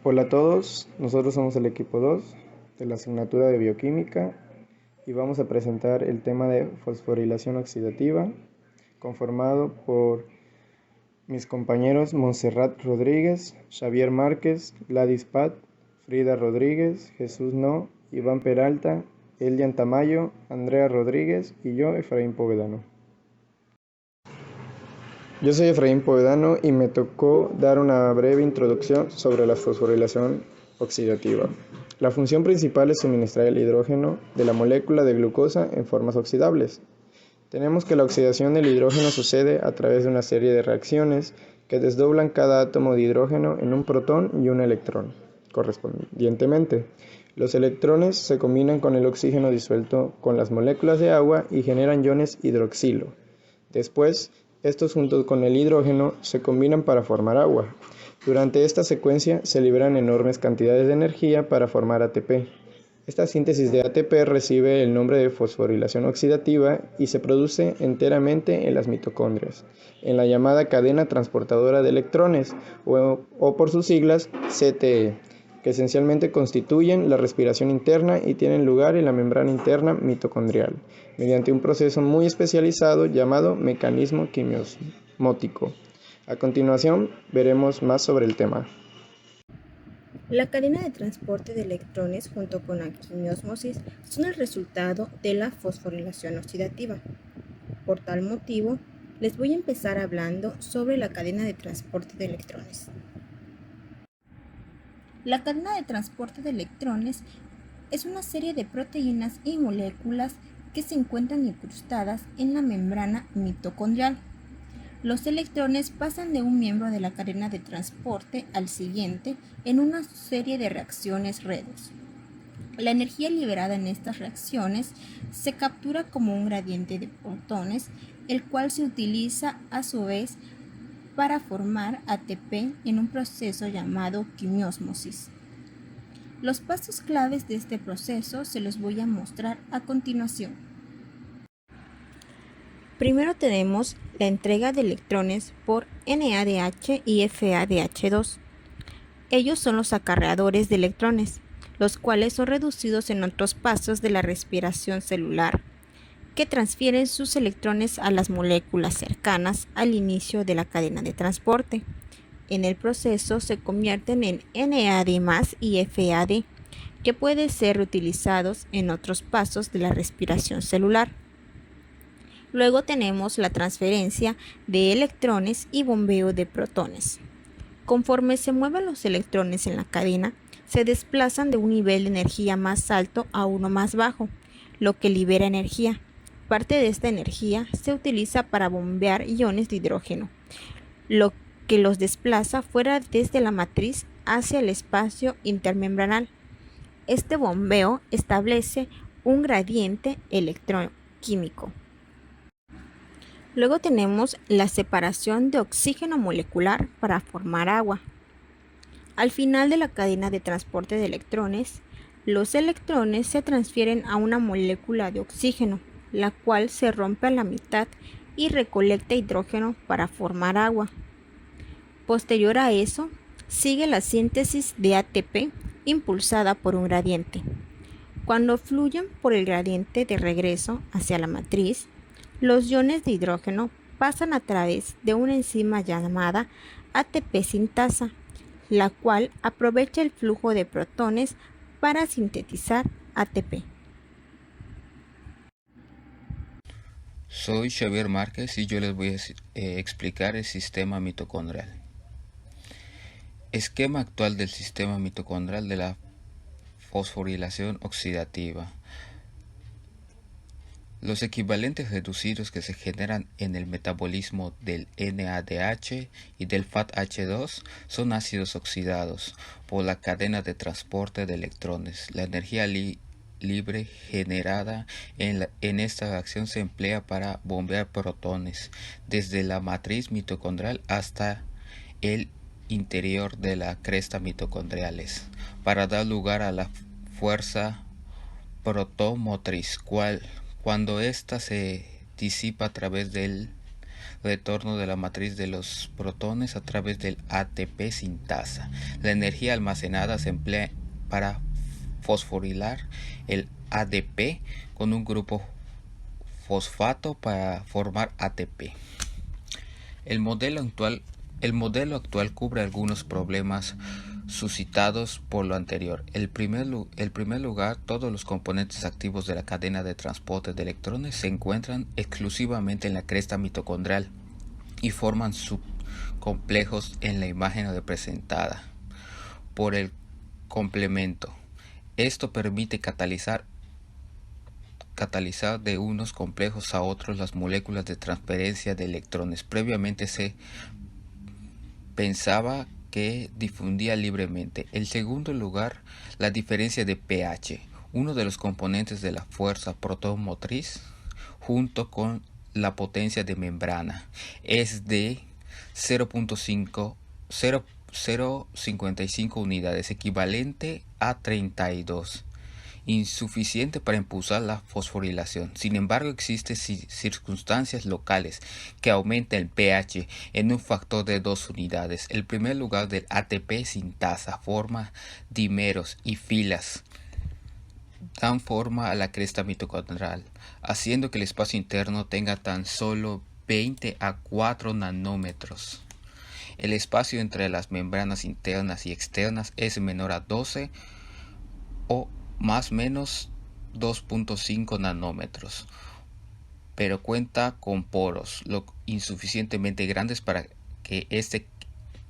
Hola a todos, nosotros somos el equipo 2 de la asignatura de Bioquímica y vamos a presentar el tema de fosforilación oxidativa, conformado por mis compañeros Montserrat Rodríguez, Xavier Márquez, Gladys Pat, Frida Rodríguez, Jesús No, Iván Peralta, Elian Tamayo, Andrea Rodríguez y yo, Efraín Povedano. Yo soy Efraín Povedano y me tocó dar una breve introducción sobre la fosforilación oxidativa. La función principal es suministrar el hidrógeno de la molécula de glucosa en formas oxidables. Tenemos que la oxidación del hidrógeno sucede a través de una serie de reacciones que desdoblan cada átomo de hidrógeno en un protón y un electrón, correspondientemente. Los electrones se combinan con el oxígeno disuelto con las moléculas de agua y generan iones hidroxilo. Después, estos junto con el hidrógeno se combinan para formar agua. Durante esta secuencia se liberan enormes cantidades de energía para formar ATP. Esta síntesis de ATP recibe el nombre de fosforilación oxidativa y se produce enteramente en las mitocondrias, en la llamada cadena transportadora de electrones, o por sus siglas CTE, que esencialmente constituyen la respiración interna y tienen lugar en la membrana interna mitocondrial, mediante un proceso muy especializado llamado mecanismo quimiosmótico. A continuación, veremos más sobre el tema. La cadena de transporte de electrones junto con la quimiosmosis son el resultado de la fosforilación oxidativa. Por tal motivo, les voy a empezar hablando sobre la cadena de transporte de electrones. La cadena de transporte de electrones es una serie de proteínas y moléculas que se encuentran incrustadas en la membrana mitocondrial. Los electrones pasan de un miembro de la cadena de transporte al siguiente en una serie de reacciones redos. La energía liberada en estas reacciones se captura como un gradiente de protones, el cual se utiliza a su vez para formar ATP en un proceso llamado quimiosmosis. Los pasos claves de este proceso se los voy a mostrar a continuación. Primero tenemos la entrega de electrones por NADH y FADH2. Ellos son los acarreadores de electrones, los cuales son reducidos en otros pasos de la respiración celular, que transfieren sus electrones a las moléculas cercanas al inicio de la cadena de transporte. En el proceso se convierten en NAD+ y FAD, que pueden ser reutilizados en otros pasos de la respiración celular. Luego tenemos la transferencia de electrones y bombeo de protones. Conforme se mueven los electrones en la cadena, se desplazan de un nivel de energía más alto a uno más bajo, lo que libera energía. Parte de esta energía se utiliza para bombear iones de hidrógeno, lo que los desplaza fuera desde la matriz hacia el espacio intermembranal. Este bombeo establece un gradiente electroquímico. Luego tenemos la separación de oxígeno molecular para formar agua. Al final de la cadena de transporte de electrones, los electrones se transfieren a una molécula de oxígeno, la cual se rompe a la mitad y recolecta hidrógeno para formar agua. Posterior a eso, sigue la síntesis de ATP impulsada por un gradiente. Cuando fluyen por el gradiente de regreso hacia la matriz, los iones de hidrógeno pasan a través de una enzima llamada ATP sintasa, la cual aprovecha el flujo de protones para sintetizar ATP. Soy Xavier Márquez y yo les voy a explicar el sistema mitocondrial. Esquema actual del sistema mitocondrial de la fosforilación oxidativa. Los equivalentes reducidos que se generan en el metabolismo del NADH y del FADH2 son ácidos oxidados por la cadena de transporte de electrones. La energía libre generada en esta reacción se emplea para bombear protones desde la matriz mitocondrial hasta el interior de la cresta mitocondriales para dar lugar a la fuerza protomotriz, cuando ésta se disipa a través del retorno de la matriz de los protones a través del ATP sintasa. La energía almacenada se emplea para fosforilar el ADP con un grupo fosfato para formar ATP. El modelo actual cubre algunos problemas suscitados por lo anterior. En primer lugar, todos los componentes activos de la cadena de transporte de electrones se encuentran exclusivamente en la cresta mitocondrial y forman subcomplejos en la imagen representada por el complemento. Esto permite catalizar de unos complejos a otros las moléculas de transferencia de electrones. Previamente se pensaba que difundía libremente. En segundo lugar, la diferencia de pH, uno de los componentes de la fuerza protomotriz, junto con la potencia de membrana, es de 0.55 unidades, equivalente a 32. Insuficiente para impulsar la fosforilación. Sin embargo, existen circunstancias locales que aumentan el pH en un factor de 2 unidades. El primer lugar del ATP sintasa forma dímeros y filas dan forma a la cresta mitocondrial, haciendo que el espacio interno tenga tan solo 20 a 4 nanómetros. El espacio entre las membranas internas y externas es menor a 12 o más o menos 2.5 nanómetros, pero cuenta con poros lo insuficientemente grandes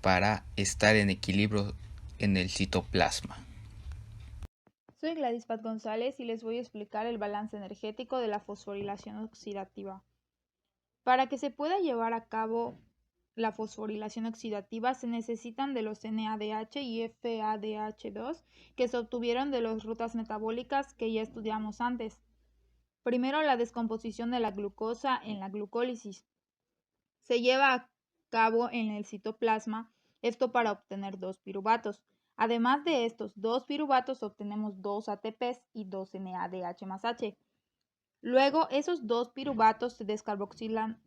para estar en equilibrio en el citoplasma. Soy Gladys Pat González y les voy a explicar el balance energético de la fosforilación oxidativa. Para que se pueda llevar a cabo la fosforilación oxidativa se necesitan de los NADH y FADH2 que se obtuvieron de las rutas metabólicas que ya estudiamos antes. Primero, la descomposición de la glucosa en la glucólisis. Se lleva a cabo en el citoplasma, esto para obtener 2 piruvatos. Además de estos 2 piruvatos obtenemos 2 ATPs y 2 NADH más H. Luego, esos 2 piruvatos se descarboxilan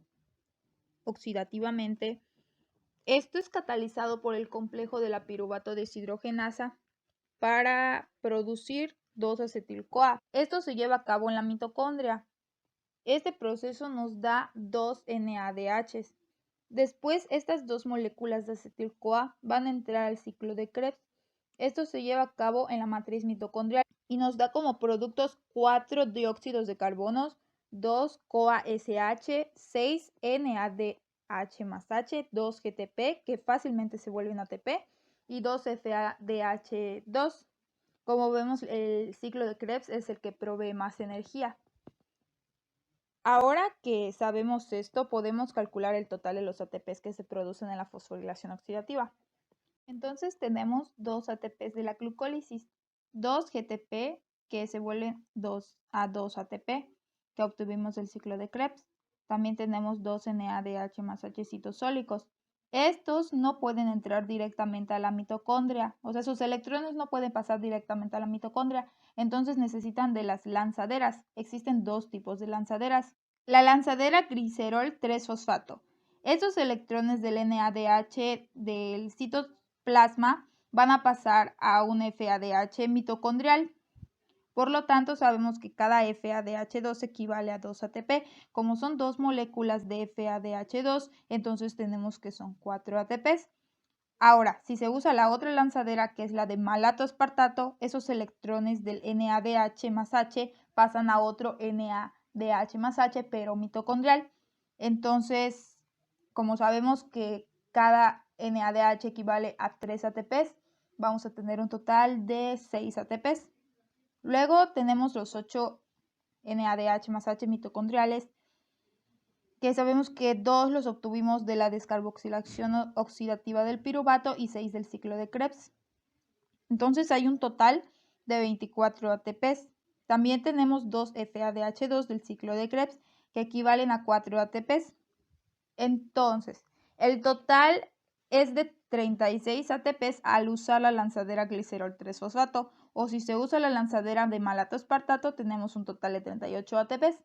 oxidativamente. Esto es catalizado por el complejo de la piruvato deshidrogenasa para producir 2-acetil-CoA. Esto se lleva a cabo en la mitocondria. Este proceso nos da 2 NADHs. Después, estas 2 moléculas de acetil-CoA van a entrar al ciclo de Krebs. Esto se lleva a cabo en la matriz mitocondrial y nos da como productos 4 dióxidos de carbono, 2 CoA-SH, 6 NADH más H, 2 GTP, que fácilmente se vuelven ATP, y 2 FADH2. Como vemos, el ciclo de Krebs es el que provee más energía. Ahora que sabemos esto, podemos calcular el total de los ATPs que se producen en la fosforilación oxidativa. Entonces tenemos 2 ATPs de la glucólisis, 2 GTP que se vuelven 2 ATP que obtuvimos del ciclo de Krebs. También tenemos 2 NADH más H citosólicos. Estos no pueden entrar directamente a la mitocondria, o sea, sus electrones no pueden pasar directamente a la mitocondria, entonces necesitan de las lanzaderas. Existen 2 tipos de lanzaderas. La lanzadera glicerol 3-fosfato. Estos electrones del NADH del citoplasma van a pasar a un FADH mitocondrial. Por lo tanto, sabemos que cada FADH2 equivale a 2 ATP. Como son 2 moléculas de FADH2, entonces tenemos que son 4 ATPs. Ahora, si se usa la otra lanzadera, que es la de malato aspartato, esos electrones del NADH más H pasan a otro NADH más H, pero mitocondrial. Entonces, como sabemos que cada NADH equivale a 3 ATPs, vamos a tener un total de 6 ATPs. Luego tenemos los 8 NADH más H mitocondriales, que sabemos que 2 los obtuvimos de la descarboxilación oxidativa del piruvato y 6 del ciclo de Krebs. Entonces hay un total de 24 ATPs. También tenemos 2 FADH2 del ciclo de Krebs, que equivalen a 4 ATPs. Entonces, el total es de 36 ATPs al usar la lanzadera glicerol 3-fosfato, o si se usa la lanzadera de malato aspartato, tenemos un total de 38 ATPs.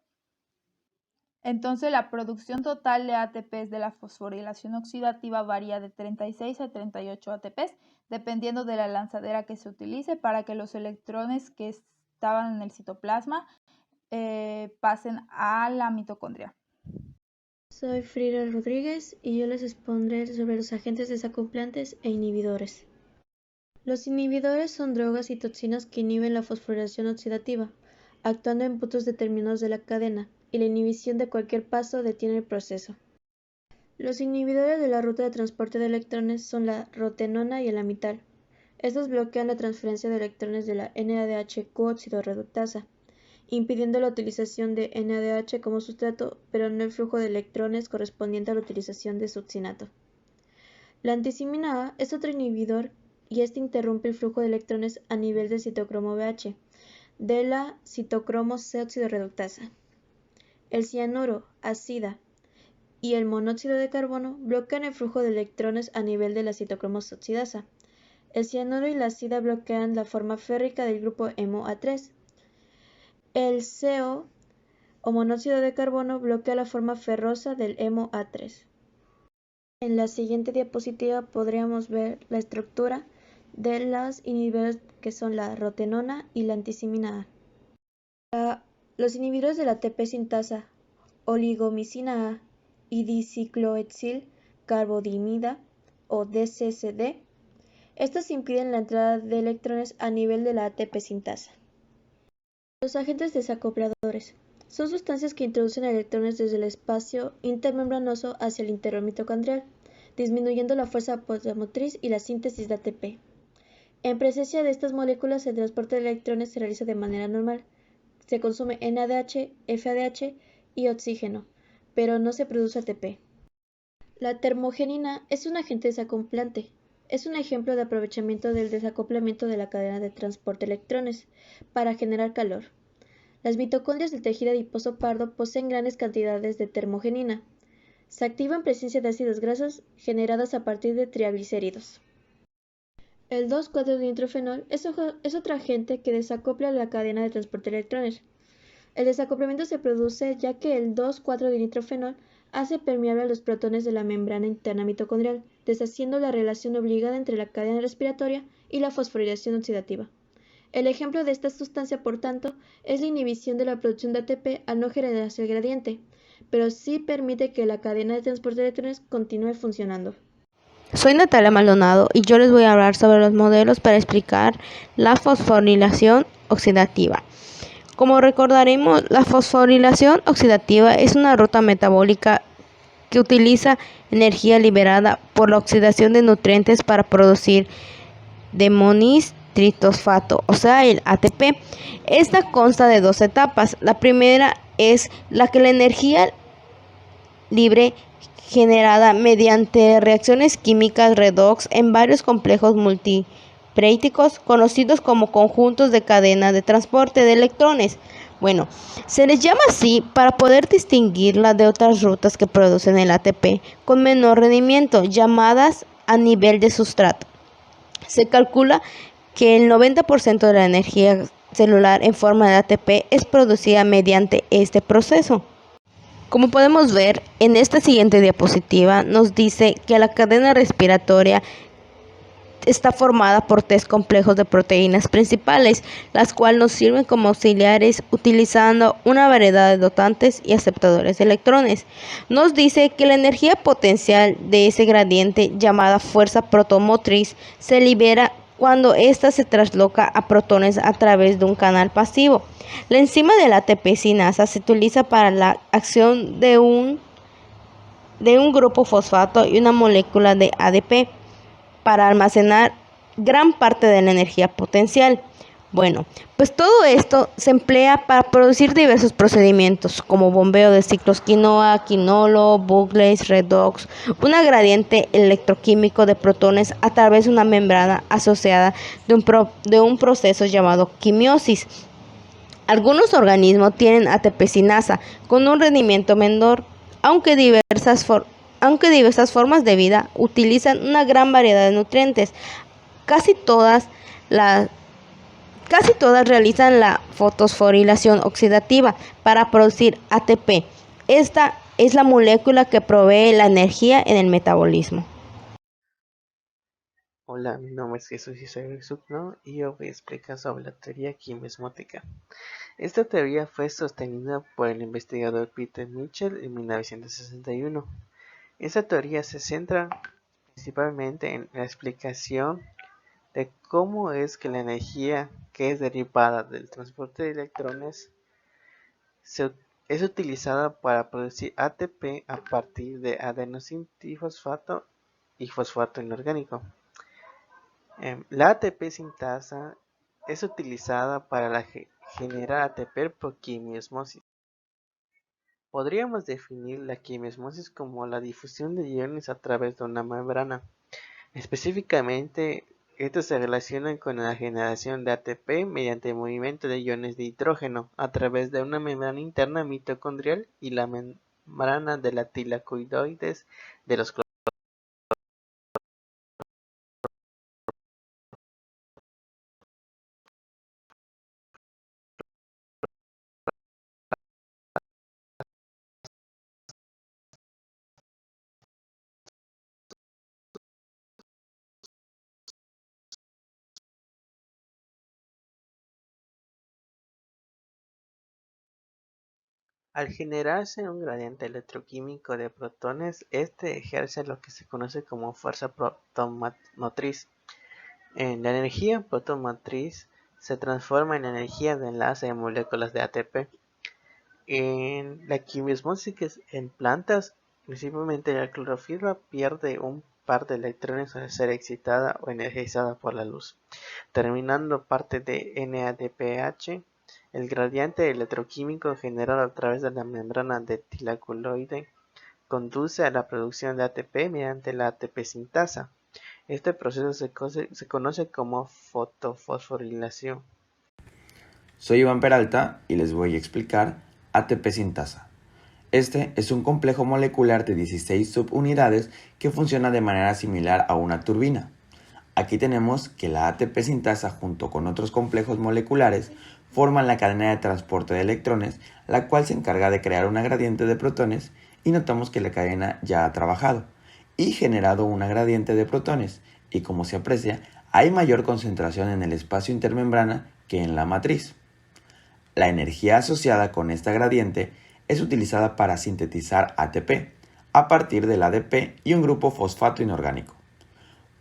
Entonces la producción total de ATPs de la fosforilación oxidativa varía de 36 a 38 ATPs, dependiendo de la lanzadera que se utilice para que los electrones que estaban en el citoplasma pasen a la mitocondria. Soy Frida Rodríguez y yo les expondré sobre los agentes desacoplantes e inhibidores. Los inhibidores son drogas y toxinas que inhiben la fosforilación oxidativa, actuando en puntos determinados de la cadena, y la inhibición de cualquier paso detiene el proceso. Los inhibidores de la ruta de transporte de electrones son la rotenona y el amital. Estos bloquean la transferencia de electrones de la NADH-Q-óxido reductasa, impidiendo la utilización de NADH como sustrato, pero no el flujo de electrones correspondiente a la utilización de succinato. La antisimina A es otro inhibidor y este interrumpe el flujo de electrones a nivel del citocromo BH, de la citocromo C-óxido reductasa. El cianuro, ácida y el monóxido de carbono bloquean el flujo de electrones a nivel de la citocromo oxidasa. El cianuro y la ácida bloquean la forma férrica del grupo HemoA3. El CO o monóxido de carbono bloquea la forma ferrosa del HemoA3. En la siguiente diapositiva podríamos ver la estructura de los inhibidores que son la rotenona y la antisimina A. Los inhibidores de la ATP sintasa, oligomicina A y dicicloetil carbodimida o DCCD, estos impiden la entrada de electrones a nivel de la ATP sintasa. Los agentes desacopladores son sustancias que introducen electrones desde el espacio intermembranoso hacia el interior mitocondrial, disminuyendo la fuerza apoyamotriz y la síntesis de ATP. En presencia de estas moléculas, el transporte de electrones se realiza de manera normal. Se consume NADH, FADH y oxígeno, pero no se produce ATP. La termogenina es un agente desacoplante. Es un ejemplo de aprovechamiento del desacoplamiento de la cadena de transporte de electrones para generar calor. Las mitocondrias del tejido adiposo pardo poseen grandes cantidades de termogenina. Se activa en presencia de ácidos grasos generados a partir de triglicéridos. El 2,4-dinitrofenol es otro agente que desacopla la cadena de transporte de electrones. El desacoplamiento se produce ya que el 2,4-dinitrofenol hace permeable a los protones de la membrana interna mitocondrial, deshaciendo la relación obligada entre la cadena respiratoria y la fosforilación oxidativa. El ejemplo de esta sustancia, por tanto, es la inhibición de la producción de ATP al no generarse el gradiente, pero sí permite que la cadena de transporte de electrones continúe funcionando. Soy Natalia Maldonado y yo les voy a hablar sobre los modelos para explicar la fosforilación oxidativa. Como recordaremos, la fosforilación oxidativa es una ruta metabólica que utiliza energía liberada por la oxidación de nutrientes para producir demonistritosfato, o sea, el ATP. Esta consta de dos etapas. La primera es la que la energía libre generada mediante reacciones químicas redox en varios complejos multipréticos conocidos como conjuntos de cadena de transporte de electrones. Bueno, se les llama así para poder distinguirla de otras rutas que producen el ATP con menor rendimiento, llamadas a nivel de sustrato. Se calcula que el 90% de la energía celular en forma de ATP es producida mediante este proceso. Como podemos ver, en esta siguiente diapositiva nos dice que la cadena respiratoria está formada por tres complejos de proteínas principales, las cuales nos sirven como auxiliares utilizando una variedad de dotantes y aceptadores de electrones. Nos dice que la energía potencial de ese gradiente, llamada fuerza protomotriz, se libera cuando ésta se trasloca a protones a través de un canal pasivo. La enzima de la ATP sinasa se utiliza para la acción de un grupo fosfato y una molécula de ADP para almacenar gran parte de la energía potencial. Bueno, pues todo esto se emplea para producir diversos procedimientos como bombeo de ciclos quinoa, quinolo, bucles, redox, un gradiente electroquímico de protones a través de una membrana asociada de un proceso llamado quimiosis. Algunos organismos tienen ATP sinasa con un rendimiento menor, aunque diversas formas de vida utilizan una gran variedad de nutrientes. Casi todas realizan la fosforilación oxidativa para producir ATP. Esta es la molécula que provee la energía en el metabolismo. Hola, mi nombre es Jesús Isabel Sugno y yo voy a explicar sobre la teoría quimismótica. Esta teoría fue sostenida por el investigador Peter Mitchell en 1961. Esta teoría se centra principalmente en la explicación de cómo es que la energía que es derivada del transporte de electrones es utilizada para producir ATP a partir de adenosindifosfato y fosfato inorgánico. La ATP sintasa es utilizada para generar ATP por quimiosmosis. Podríamos definir la quimiosmosis como la difusión de iones a través de una membrana. Específicamente, estos se relacionan con la generación de ATP mediante el movimiento de iones de hidrógeno a través de una membrana interna mitocondrial y la membrana de la tilacoides de los cloroplasts. Al generarse un gradiente electroquímico de protones, este ejerce lo que se conoce como fuerza protomotriz. La energía protomotriz se transforma en energía de enlace de moléculas de ATP. En la quimiosmosis en plantas, principalmente la clorofila pierde un par de electrones al ser excitada o energizada por la luz, terminando parte de NADPH. El gradiente electroquímico generado a través de la membrana de tilacoide conduce a la producción de ATP mediante la ATP sintasa. Este proceso se conoce como fotofosforilación. Soy Iván Peralta y les voy a explicar ATP sintasa. Este es un complejo molecular de 16 subunidades que funciona de manera similar a una turbina. Aquí tenemos que la ATP sintasa junto con otros complejos moleculares forman la cadena de transporte de electrones, la cual se encarga de crear una gradiente de protones, y notamos que la cadena ya ha trabajado y generado una gradiente de protones, y como se aprecia, hay mayor concentración en el espacio intermembrana que en la matriz. La energía asociada con esta gradiente es utilizada para sintetizar ATP a partir del ADP y un grupo fosfato inorgánico.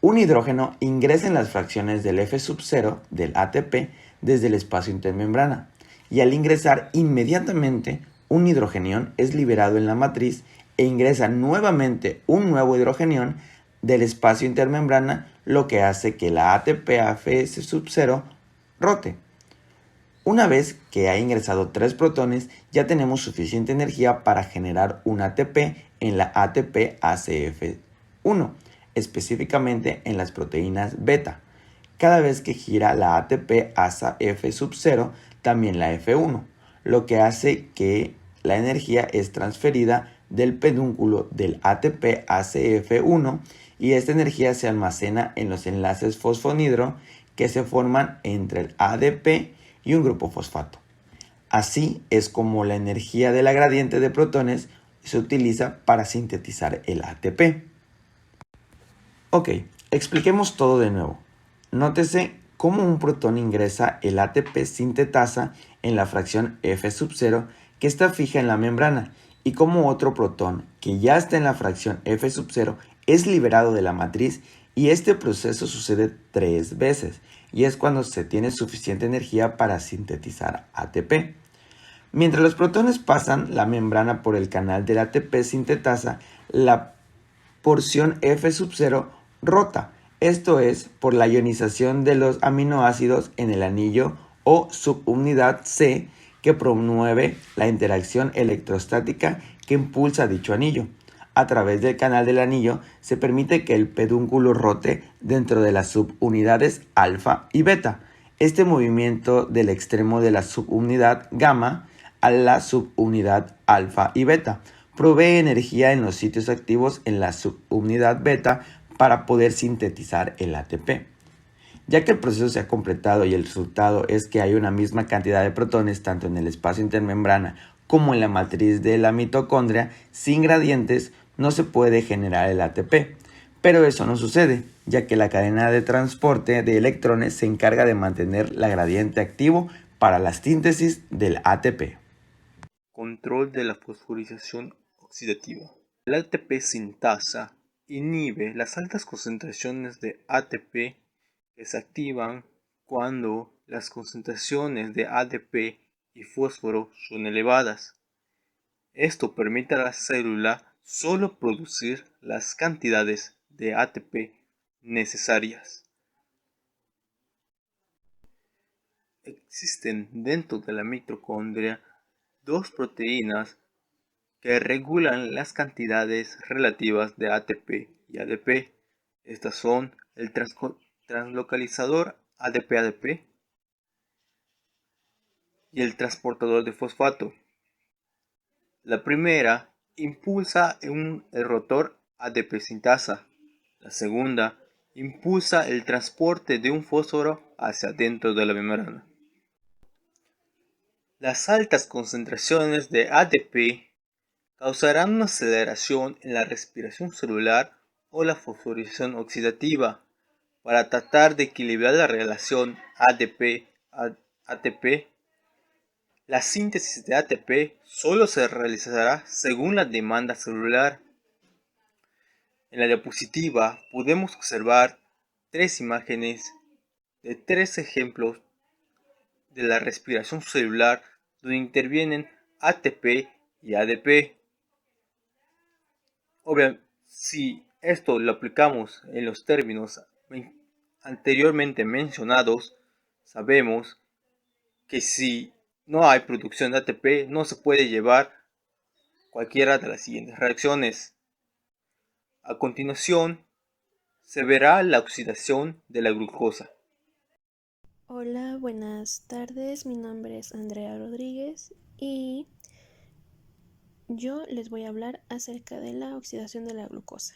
Un hidrógeno ingresa en las fracciones del F0 del ATP desde el espacio intermembrana, y al ingresar inmediatamente un hidrogenión es liberado en la matriz e ingresa nuevamente un nuevo hidrogenión del espacio intermembrana, lo que hace que la ATP a F0 rote. Una vez que ha ingresado 3 protones, ya tenemos suficiente energía para generar un ATP en la ATP ACF1, específicamente en las proteínas beta. Cada vez que gira la ATP asa F0, también la F1, lo que hace que la energía es transferida del pedúnculo del ATP ACF1, y esta energía se almacena en los enlaces fosfonidro que se forman entre el ADP y un grupo fosfato. Así es como la energía de la gradiente de protones se utiliza para sintetizar el ATP. Ok, expliquemos todo de nuevo. Nótese cómo un protón ingresa el ATP sintetasa en la fracción F0 que está fija en la membrana, y cómo otro protón que ya está en la fracción F0 es liberado de la matriz, y este proceso sucede 3 veces, y es cuando se tiene suficiente energía para sintetizar ATP. Mientras los protones pasan la membrana por el canal del ATP sintetasa, la porción F0 rota. Esto es por la ionización de los aminoácidos en el anillo o subunidad C, que promueve la interacción electrostática que impulsa dicho anillo. A través del canal del anillo se permite que el pedúnculo rote dentro de las subunidades alfa y beta. Este movimiento del extremo de la subunidad gamma a la subunidad alfa y beta provee energía en los sitios activos en la subunidad beta para poder sintetizar el ATP. Ya que el proceso se ha completado y el resultado es que hay una misma cantidad de protones tanto en el espacio intermembrana como en la matriz de la mitocondria, sin gradientes no se puede generar el ATP. Pero eso no sucede, ya que la cadena de transporte de electrones se encarga de mantener la gradiente activo para la síntesis del ATP. Control de la fosforización oxidativa. El ATP sintasa inhibe las altas concentraciones de ATP que se activan cuando las concentraciones de ADP y fósforo son elevadas. Esto permite a la célula solo producir las cantidades de ATP necesarias. Existen dentro de la mitocondria dos proteínas que regulan las cantidades relativas de ATP y ADP. Estas son el translocalizador ADP-ADP y el transportador de fosfato. La primera impulsa el rotor ADP sintasa. La segunda impulsa el transporte de un fósforo hacia dentro de la membrana. Las altas concentraciones de ADP causarán una aceleración en la respiración celular o la fosforización oxidativa. Para tratar de equilibrar la relación ADP-ATP, la síntesis de ATP solo se realizará según la demanda celular. En la diapositiva podemos observar tres imágenes de tres ejemplos de la respiración celular donde intervienen ATP y ADP. Obviamente, si esto lo aplicamos en los términos anteriormente mencionados, sabemos que si no hay producción de ATP, no se puede llevar cualquiera de las siguientes reacciones. A continuación, se verá la oxidación de la glucosa. Hola, buenas tardes. Mi nombre es Andrea Rodríguez y yo les voy a hablar acerca de la oxidación de la glucosa.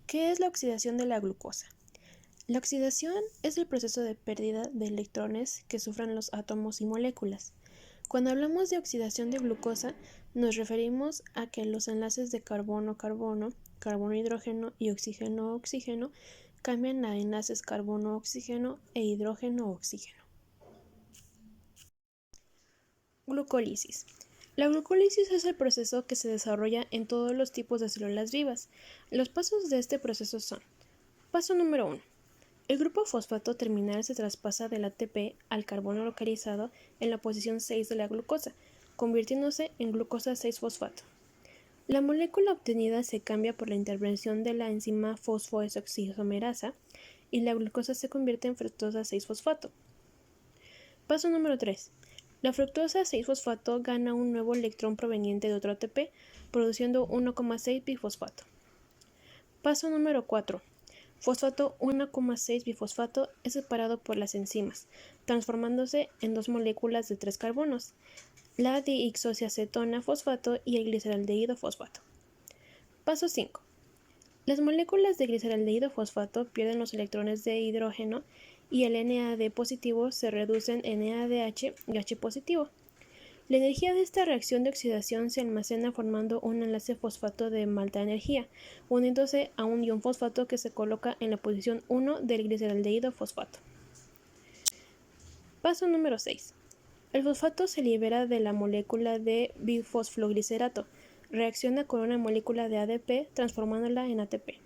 ¿Qué es la oxidación de la glucosa? La oxidación es el proceso de pérdida de electrones que sufren los átomos y moléculas. Cuando hablamos de oxidación de glucosa, nos referimos a que los enlaces de carbono-carbono, carbono-hidrógeno y oxígeno-oxígeno cambian a enlaces carbono-oxígeno e hidrógeno-oxígeno. Glucólisis. La glucólisis es el proceso que se desarrolla en todos los tipos de células vivas. Los pasos de este proceso son: paso número 1. El grupo fosfato terminal se traspasa del ATP al carbono localizado en la posición 6 de la glucosa, convirtiéndose en glucosa 6-fosfato. La molécula obtenida se cambia por la intervención de la enzima fosfodesoxisomerasa y la glucosa se convierte en fructosa 6-fosfato. Paso número 3. La fructosa 6-fosfato gana un nuevo electrón proveniente de otro ATP, produciendo 1,6 bifosfato. Paso número 4. Fosfato 1,6 bifosfato es separado por las enzimas, transformándose en dos moléculas de 3 carbonos, la diizoxiacetona fosfato y el gliceraldehído fosfato. Paso 5. Las moléculas de gliceraldehído fosfato pierden los electrones de hidrógeno y el NAD positivo se reducen en NADH y H positivo. La energía de esta reacción de oxidación se almacena formando un enlace fosfato de alta energía, uniéndose a un ion fosfato que se coloca en la posición 1 del gliceraldehído fosfato. Paso número 6. El fosfato se libera de la molécula de bifosfoglicerato, reacciona con una molécula de ADP transformándola en ATP.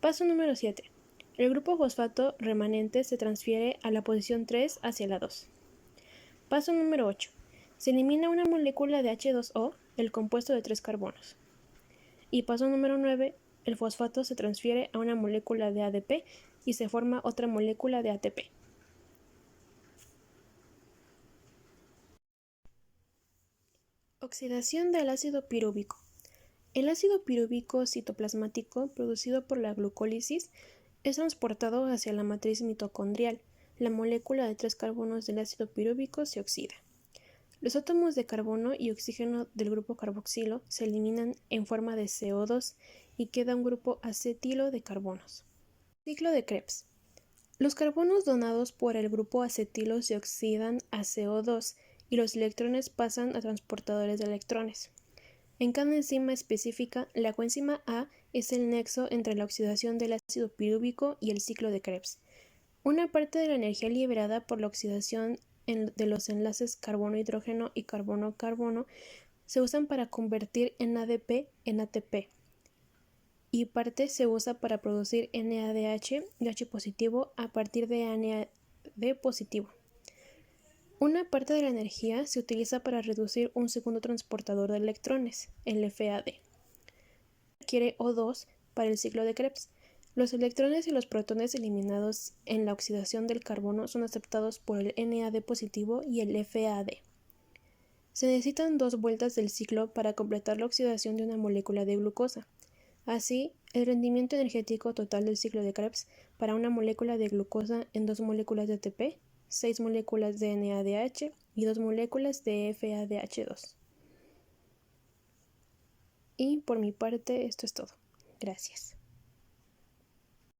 Paso número 7. El grupo fosfato remanente se transfiere a la posición 3 hacia la 2. Paso número 8. Se elimina una molécula de H2O, el compuesto de 3 carbonos. Y paso número 9. El fosfato se transfiere a una molécula de ADP y se forma otra molécula de ATP. Oxidación del ácido pirúvico. El ácido pirúvico citoplasmático producido por la glucólisis es transportado hacia la matriz mitocondrial. La molécula de 3 carbonos del ácido pirúvico se oxida. Los átomos de carbono y oxígeno del grupo carboxilo se eliminan en forma de CO2 y queda un grupo acetilo de carbonos. Ciclo de Krebs. Los carbonos donados por el grupo acetilo se oxidan a CO2 y los electrones pasan a transportadores de electrones. En cada enzima específica, la coenzima A es el nexo entre la oxidación del ácido pirúvico y el ciclo de Krebs. Una parte de la energía liberada por la oxidación de los enlaces carbono-hidrógeno y carbono-carbono se usan para convertir NADP en ATP, y parte se usa para producir NADH y H positivo a partir de NAD positivo. Una parte de la energía se utiliza para reducir un segundo transportador de electrones, el FAD. Requiere O2 para el ciclo de Krebs. Los electrones y los protones eliminados en la oxidación del carbono son aceptados por el NAD positivo y el FAD. Se necesitan 2 vueltas del ciclo para completar la oxidación de una molécula de glucosa. Así, el rendimiento energético total del ciclo de Krebs para una molécula de glucosa en 2 moléculas de ATP, 6 moléculas de NADH y 2 moléculas de FADH2. Y por mi parte, esto es todo. Gracias.